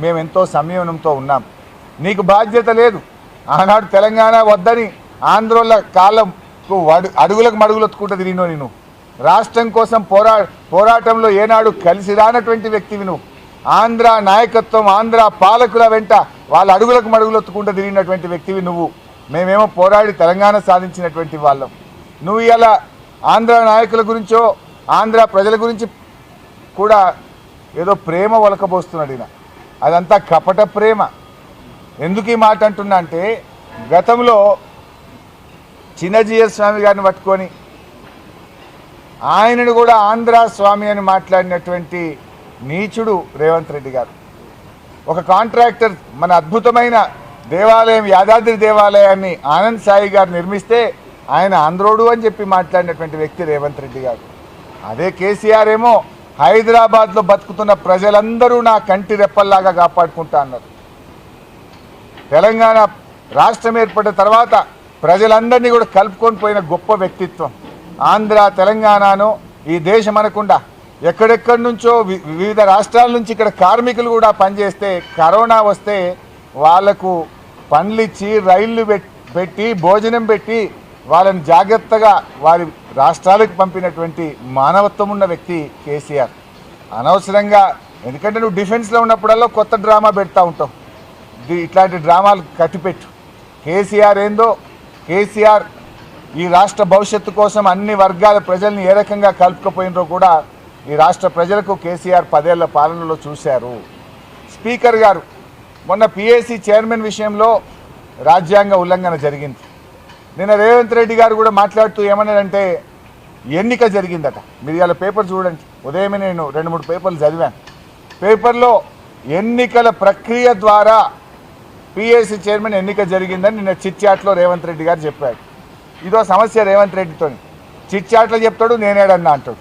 మేము ఎంతో సంయమనంతో ఉన్నాం. నీకు బాధ్యత లేదు. ఆనాడు తెలంగాణ వద్దని ఆంధ్రోళ్ళ కాలంకు అడుగులకు మడుగులొత్తుకుంటుంది నేను. రాష్ట్రం కోసం పోరాటంలో ఏనాడు కలిసి రానటువంటి వ్యక్తివి నువ్వు. ఆంధ్ర నాయకత్వం, ఆంధ్ర పాలకుల వెంట వాళ్ళ అడుగులకు మడుగులొత్తుకుంటూ తిరిగినటువంటి వ్యక్తివి నువ్వు. మేమేమో పోరాడి తెలంగాణ సాధించినటువంటి వాళ్ళం. నువ్వు ఇలా ఆంధ్ర నాయకుల గురించో ఆంధ్ర ప్రజల గురించి కూడా ఏదో ప్రేమ ఒలకబోస్తున్నాడు ఈయన. అదంతా కపట ప్రేమ. ఎందుకు ఈ మాట అంటున్నా అంటే, గతంలో చిన్నజీయర్ స్వామి గారిని పట్టుకొని ఆయనను కూడా ఆంధ్ర స్వామి అని మాట్లాడినటువంటి నీచుడు రేవంత్ రెడ్డి గారు. ఒక కాంట్రాక్టర్ మన అద్భుతమైన దేవాలయం యాదాద్రి దేవాలయాన్ని ఆనంద్ సాయి గారు నిర్మిస్తే ఆయన ఆంధ్రోడు అని చెప్పి మాట్లాడినటువంటి వ్యక్తి రేవంత్ రెడ్డి గారు. అదే కేసీఆర్ ఏమో హైదరాబాద్లో బతుకుతున్న ప్రజలందరూ నా కంటి రెప్పల్లాగా కాపాడుకుంటా అన్నారు. తెలంగాణ రాష్ట్రం ఏర్పడిన తర్వాత ప్రజలందరినీ కూడా కలుపుకొని పోయిన గొప్ప వ్యక్తిత్వం. ఆంధ్ర తెలంగాణను ఈ దేశం అనకుండా ఎక్కడెక్కడి నుంచో వివిధ రాష్ట్రాల నుంచి ఇక్కడ కార్మికులు కూడా పనిచేస్తే కరోనా వస్తే వాళ్లకు పండ్లిచ్చి రైళ్లు పెట్టి భోజనం పెట్టి వాళ్ళని జాగ్రత్తగా వారి రాష్ట్రాలకు పంపినటువంటి మానవత్వం ఉన్న వ్యక్తి కేసీఆర్. అనవసరంగా, ఎందుకంటే నువ్వు డిఫెన్స్లో ఉన్నప్పుడల్లా కొత్త డ్రామా పెడతా ఉంటావు. ఇట్లాంటి డ్రామాలు కట్టిపెట్టు. కేసీఆర్ ఏందో, కేసీఆర్ ఈ రాష్ట్ర భవిష్యత్తు కోసం అన్ని వర్గాల ప్రజల్ని ఏ రకంగా కలుపుకపోయినరో కూడా ఈ రాష్ట్ర ప్రజలకు కేసీఆర్ 10 ఏళ్ల పాలనలో చూశారు. స్పీకర్ గారు మొన్న పిఏసీ చైర్మన్ విషయంలో రాజ్యాంగ ఉల్లంఘన జరిగింది. నిన్న రేవంత్ రెడ్డి గారు కూడా మాట్లాడుతూ ఏమన్నాడంటే, ఎన్నిక జరిగిందట. మీరు ఇలా పేపర్ చూడండి. ఉదయమే నేను 2-3 పేపర్లు చదివాను. పేపర్లో ఎన్నికల ప్రక్రియ ద్వారా పిఏసీ చైర్మన్ ఎన్నిక జరిగిందని నిన్న చిట్ చాట్లో రేవంత్ రెడ్డి గారు చెప్పాడు. ఇదో సమస్య రేవంత్ రెడ్డితో. చిట్ చాట్లో చెప్తాడు, నేనేడన్నా అంటాడు.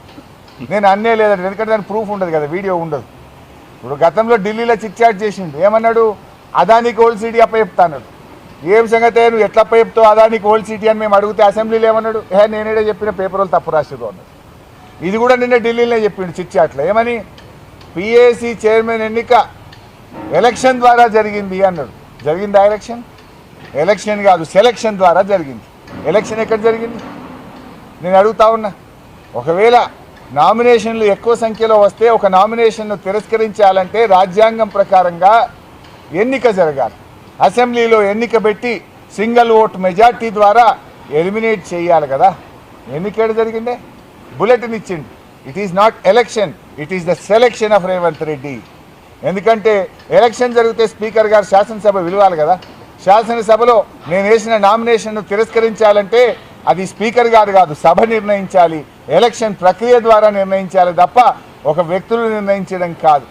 నేను అన్నే లేదంటే, ఎందుకంటే దాని ప్రూఫ్ ఉండదు కదా, వీడియో ఉండదు. ఇప్పుడు గతంలో ఢిల్లీలో చిట్ చాట్ చేసిండు. ఏమన్నాడు, అదానికి ఓల్డ్ సిటీ అప్పచెప్తా అన్నాడు. ఏం సంగతే, నువ్వు ఎట్లా అప్పచెప్తావు అదానికి ఓల్డ్ సిటీ అని మేము అడిగితే అసెంబ్లీలో ఏమన్నాడు, నేనేడే చెప్పిన పేపర్ వాళ్ళు తప్పు రాసిరు అన్నాడు. ఇది కూడా నిన్న ఢిల్లీలో చెప్పిండు చిట్ చాట్లో. ఏమని, పిఏసీ చైర్మన్ ఎన్నిక ఎలక్షన్ ద్వారా జరిగింది అన్నాడు. జరిగిందా ఎలక్షన్? ఎలక్షన్ కాదు, సెలక్షన్ ద్వారా జరిగింది. ఎలక్షన్ ఎక్కడ జరిగింది నేను అడుగుతా ఉన్నా. ఒకవేళ నామినేషన్లు ఎక్కువ సంఖ్యలో వస్తే ఒక నామినేషన్ను తిరస్కరించాలంటే రాజ్యాంగం ప్రకారంగా ఎన్నిక జరగాలి. అసెంబ్లీలో ఎన్నిక పెట్టి సింగిల్ ఓట్ మెజార్టీ ద్వారా ఎలిమినేట్ చేయాలి కదా. ఎన్నిక జరిగిందే, బులెటిన్ ఇచ్చింది. It is not election, it is the selection of Revanth Reddy. ఎందుకంటే ఎలక్షన్ జరిగితే స్పీకర్ గారు శాసనసభ విలువాలి కదా. శాసనసభలో నేను వేసిన నామినేషన్ను తిరస్కరించాలంటే అది స్పీకర్ గారు కాదు, సభ నిర్ణయించాలి. ఎలక్షన్ ప్రక్రియ ద్వారా నిర్ణయించాలి తప్ప ఒక వ్యక్తులు నిర్ణయించడం కాదు.